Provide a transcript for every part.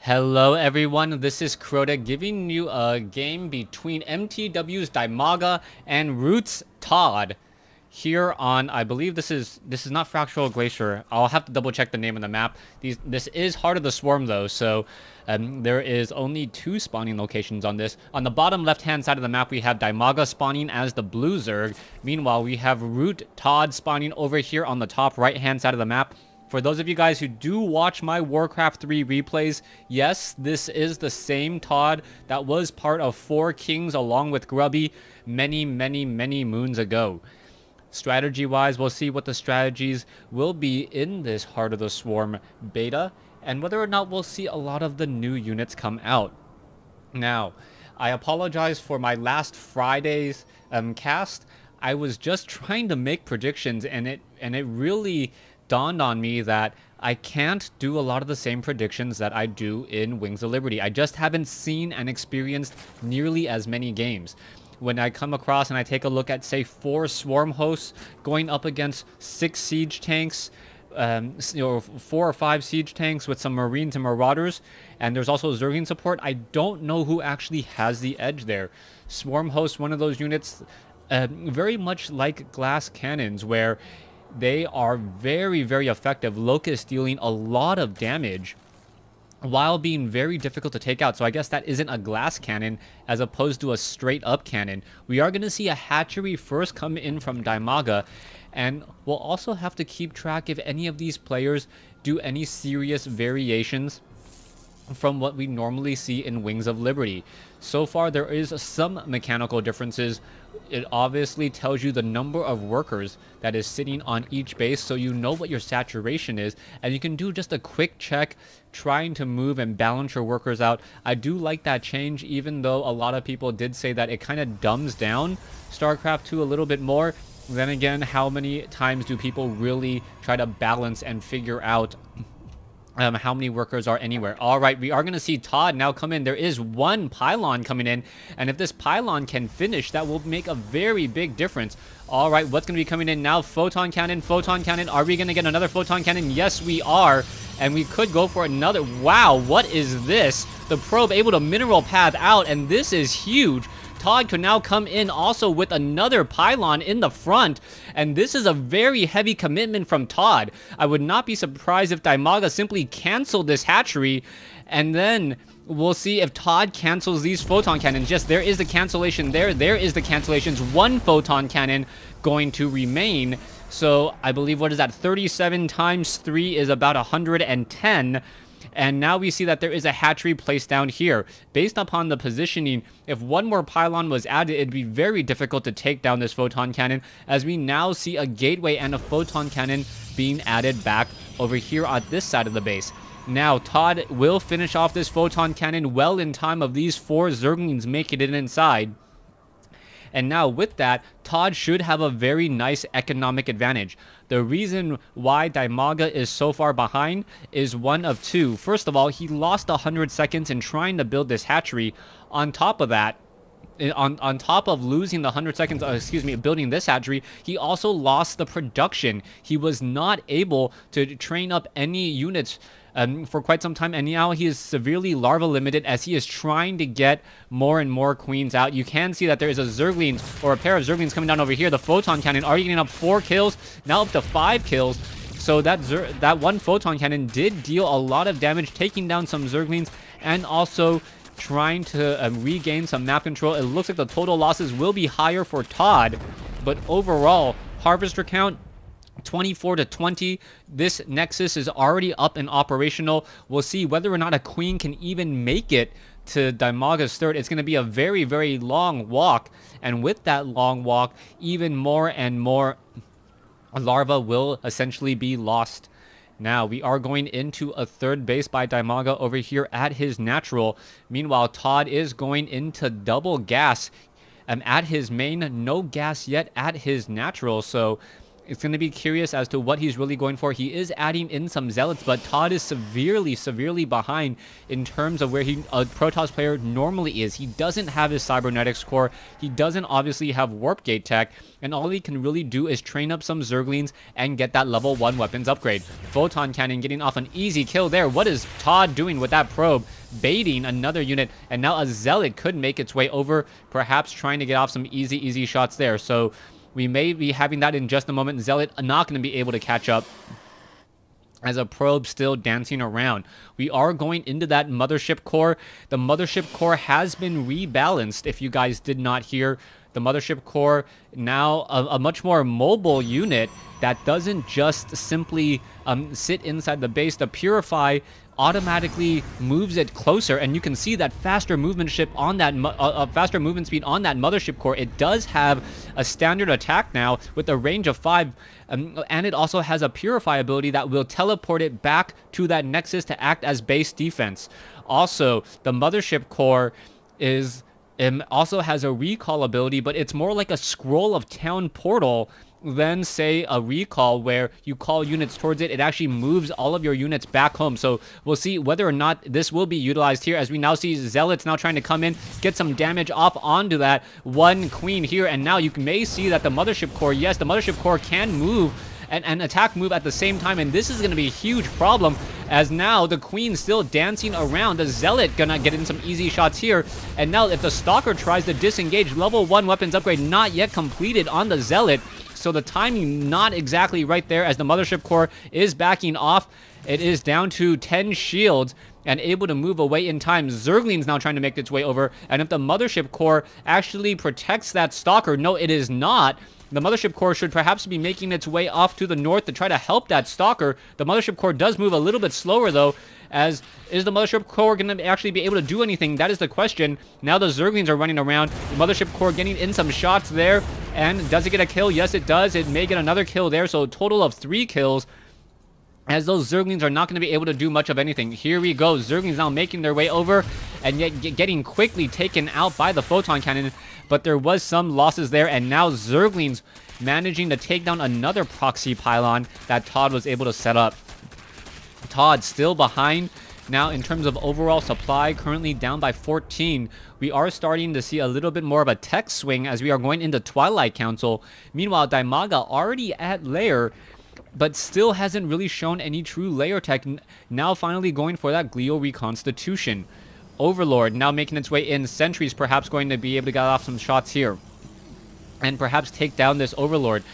Hello everyone, this is Crota giving you a game between MTW's Dimaga and Roots ToD here on, I believe this is not Fractural Glacier. I'll have to double check the name of the map. This is Heart of the Swarm though, so there is only 2 spawning locations on this. On the bottom left hand side of the map we have Dimaga spawning as the blue Zerg. Meanwhile we have Root ToD spawning over here on the top right hand side of the map. For those of you guys who do watch my Warcraft 3 replays, yes, this is the same ToD that was part of 4 Kings along with Grubby many moons ago. Strategy-wise, we'll see what the strategies will be in this Heart of the Swarm beta, and whether or not we'll see a lot of the new units come out. Now, I apologize for my last Friday's cast. I was just trying to make predictions, and it really dawned on me that I can't do a lot of the same predictions that I do in Wings of Liberty. I just haven't seen and experienced nearly as many games. When I come across and I take a look at, say, 4 swarm hosts going up against 6 siege tanks, 4 or 5 siege tanks with some marines and marauders, and there's also Zergling support, I don't know who actually has the edge there. Swarm host, one of those units, very much like glass cannons, where they are very effective. Locust dealing a lot of damage while being very difficult to take out. So I guess that isn't a glass cannon as opposed to a straight up cannon. We are going to see a hatchery first come in from Dimaga, and we'll also have to keep track if any of these players do any serious variations from what we normally see in Wings of Liberty. So far there is some mechanical differences. It obviously tells you the number of workers that is sitting on each base, so you know what your saturation is, and you can do just a quick check trying to move and balance your workers out. I do like that change, even though a lot of people did say that it kind of dumbs down StarCraft 2 a little bit more. Then again, how many times do people really try to balance and figure out how many workers are anywhere? All right, we are going to see ToD now come in. There is 1 pylon coming in, and if this pylon can finish, that will make a very big difference. All right, what's going to be coming in now? Photon cannon, photon cannon. Are we going to get another photon cannon? Yes, we are, and we could go for another. Wow, what is this? The probe able to mineral path out, and this is huge. ToD could now come in also with another pylon in the front, and this is a very heavy commitment from ToD. I would not be surprised if Dimaga simply canceled this hatchery, and then we'll see if ToD cancels these photon cannons. Yes, there is the cancellation there. There is the cancellations. 1 photon cannon going to remain. So I believe, what is that? 37 times 3 is about 110. And now we see that there is a hatchery placed down here. Based upon the positioning, if 1 more pylon was added, it'd be very difficult to take down this photon cannon, as we now see a gateway and a photon cannon being added back over here on this side of the base. Now, ToD will finish off this photon cannon well in time of these 4 Zerglings making it inside. And now with that, ToD should have a very nice economic advantage. The reason why Dimaga is so far behind is one of 2. First of all, he lost 100 seconds in trying to build this hatchery. On top of that, on top of losing the 100 seconds, building this hatchery, he also lost the production. He was not able to train up any units for quite some time, and now he is severely larva limited as he is trying to get more and more queens out. You can see that there is a Zergling, or a pair of Zerglings coming down over here. The photon cannon already getting up 4 kills, now up to 5 kills. So that 1 photon cannon did deal a lot of damage, taking down some Zerglings and also trying to regain some map control. It looks like the total losses will be higher for ToD, but overall, harvester count 24 to 20. This nexus is already up and operational. We'll see whether or not a queen can even make it to Dimaga's third. It's going to be a very long walk, and with that long walk, even more and more larva will essentially be lost. Now, we are going into a 3rd base by Dimaga over here at his natural. Meanwhile, ToD is going into double gas at his main. No gas yet at his natural, so It's going to be curious as to what he's really going for. He is adding in some Zealots, but ToD is severely behind in terms of where a Protoss player normally is. He doesn't have his Cybernetics core. He doesn't obviously have Warp Gate tech, and all he can really do is train up some Zerglings and get that level 1 weapons upgrade. Photon Cannon getting off an easy kill there. What is ToD doing with that probe? Baiting another unit, and now a Zealot could make its way over, perhaps trying to get off some easy shots there. So we may be having that in just a moment. Zealot not going to be able to catch up as a probe still dancing around. We are going into that Mothership core. The Mothership core has been rebalanced, if you guys did not hear. The Mothership core now a much more mobile unit that doesn't just simply sit inside the base. The Purify automatically moves it closer, and you can see that faster movement speed on that Mothership core. It does have a standard attack now with a range of 5, and it also has a Purify ability that will teleport it back to that Nexus to act as base defense. Also, the Mothership core also has a recall ability, but it's more like a Scroll of Town portal than, say, a recall where you call units towards it. It actually moves all of your units back home. So we'll see whether or not this will be utilized here, as we now see Zealots now trying to come in, get some damage off onto that one queen here. And now you may see that the Mothership core, yes, the Mothership core can move and attack move at the same time, and this is going to be a huge problem, as now the queen's still dancing around. The Zealot gonna get in some easy shots here, and now if the Stalker tries to disengage, level 1 weapons upgrade not yet completed on the Zealot, so the timing not exactly right there, as the Mothership core is backing off. It is down to 10 shields and able to move away in time. Zergling's now trying to make its way over, and if the Mothership core actually protects that Stalker, no, it is not. The Mothership core should perhaps be making its way off to the north to try to help that Stalker. The Mothership core does move a little bit slower, though, as is the Mothership core going to actually be able to do anything? That is the question. Now the Zerglings are running around. The Mothership core getting in some shots there, and does it get a kill? Yes, it does. It may get another kill there, so a total of 3 kills, as those Zerglings are not going to be able to do much of anything. Here we go. Zerglings now making their way over, and yet getting quickly taken out by the Photon Cannon. But there was some losses there, and now Zerglings managing to take down another proxy pylon that ToD was able to set up. ToD still behind now in terms of overall supply, currently down by 14. We are starting to see a little bit more of a tech swing as we are going into Twilight Council. Meanwhile, Dimaga already at layer, but still hasn't really shown any true layer tech. Now finally going for that Glio Reconstitution. Overlord now making its way in. Sentry's perhaps going to be able to get off some shots here and perhaps take down this Overlord.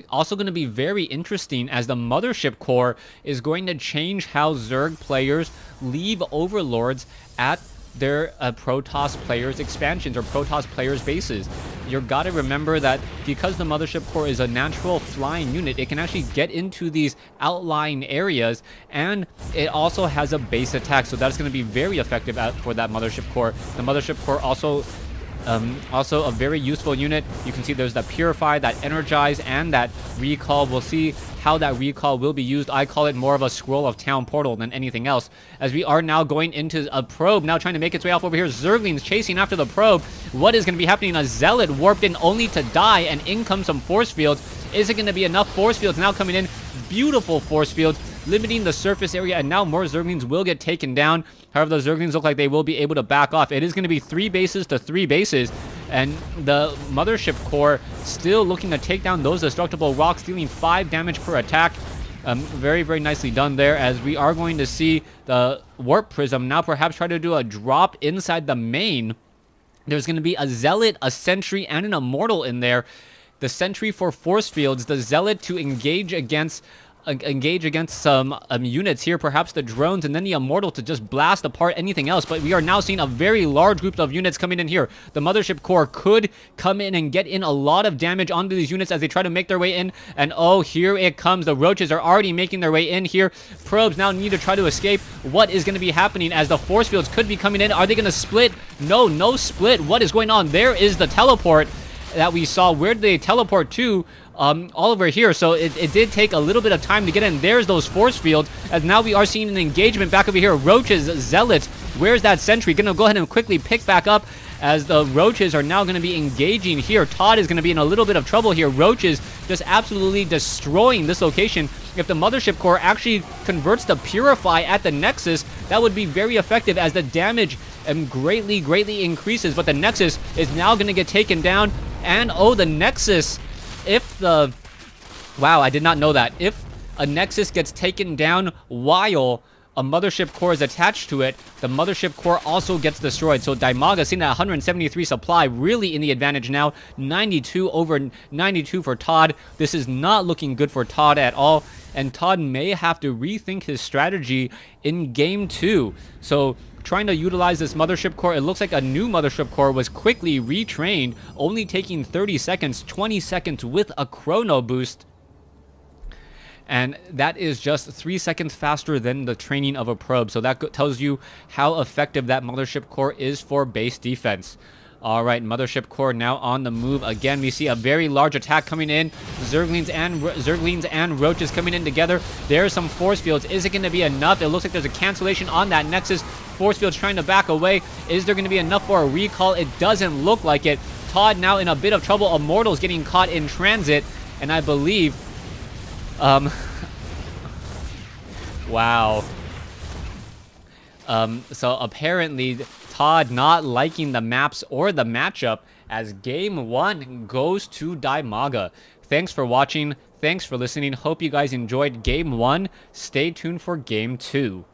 Also going to be very interesting, as the Mothership core is going to change how Zerg players leave Overlords at their Protoss players expansions or Protoss players bases. You've got to remember that because the Mothership core is a natural flying unit, it can actually get into these outlying areas, and it also has a base attack, so that's going to be very effective for that Mothership core. The Mothership core also a very useful unit. You can see there's that Purify, that Energize, and that Recall. We'll see how that Recall will be used. I call it more of a Scroll of Town portal than anything else, as we are now going into a probe, now trying to make its way off over here. Zerglings chasing after the probe. What is going to be happening? A Zealot warped in only to die, and in comes some force fields. Is it going to be enough force fields now coming in? Beautiful force fields, limiting the surface area, and now more Zerglings will get taken down. However, the Zerglings look like they will be able to back off. It is going to be 3 bases to 3 bases, and the Mothership core still looking to take down those destructible rocks, dealing 5 damage per attack. Very nicely done there, as we are going to see the Warp Prism now perhaps try to do a drop inside the main. There's going to be a Zealot, a Sentry, and an Immortal in there. The Sentry for force fields, the Zealot to engage against some units here, perhaps the drones, and then the Immortal to just blast apart anything else. But we are now seeing a very large group of units coming in here. The Mothership core could come in and get in a lot of damage onto these units as they try to make their way in. And oh, here it comes. The Roaches are already making their way in here. Probes now need to try to escape. What is going to be happening, as the force fields could be coming in? Are they going to split? No split. What is going on? There is the teleport that we saw. Where did they teleport to? All over here. So it did take a little bit of time to get in. There's those force fields, as now we are seeing an engagement back over here. Roaches, Zealots. Where's that Sentry? Gonna go ahead and quickly pick back up as the Roaches are now going to be engaging here. ToD is going to be in a little bit of trouble here. Roaches just absolutely destroying this location. If the Mothership Core actually converts to Purify at the Nexus, that would be very effective as the damage greatly increases. But the Nexus is now going to get taken down. And, oh, the Nexus, if the... Wow, I did not know that. If a Nexus gets taken down while a Mothership Core is attached to it, the Mothership Core also gets destroyed. So Dimaga seeing that 173 supply really in the advantage now. 92 over 92 for ToD. This is not looking good for ToD at all. And ToD may have to rethink his strategy in Game 2. So trying to utilize this Mothership Core, it looks like a new Mothership Core was quickly retrained, only taking 30 seconds, 20 seconds with a chrono boost. And that is just 3 seconds faster than the training of a probe. So that tells you how effective that Mothership Core is for base defense. All right, Mothership Core now on the move. Again, we see a very large attack coming in. Zerglings and Roaches coming in together. There's some force fields. Is it going to be enough? It looks like there's a cancellation on that Nexus. Force fields trying to back away. Is there going to be enough for a recall? It doesn't look like it. ToD now in a bit of trouble. Immortals getting caught in transit. And I believe... wow. So apparently ToD not liking the maps or the matchup as Game 1 goes to Dimaga. Thanks for watching. Thanks for listening. Hope you guys enjoyed Game 1. Stay tuned for Game 2.